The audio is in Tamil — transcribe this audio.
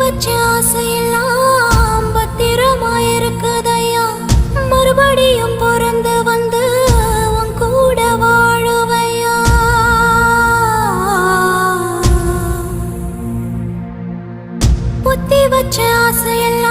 வச்ச ஆசையெல்லாம் பத்திரமாயிருக்குதையா. மறுபடியும் பிறந்து வந்து உன் கூட வாழுவையா. புத்தி வச்ச ஆசையெல்லாம்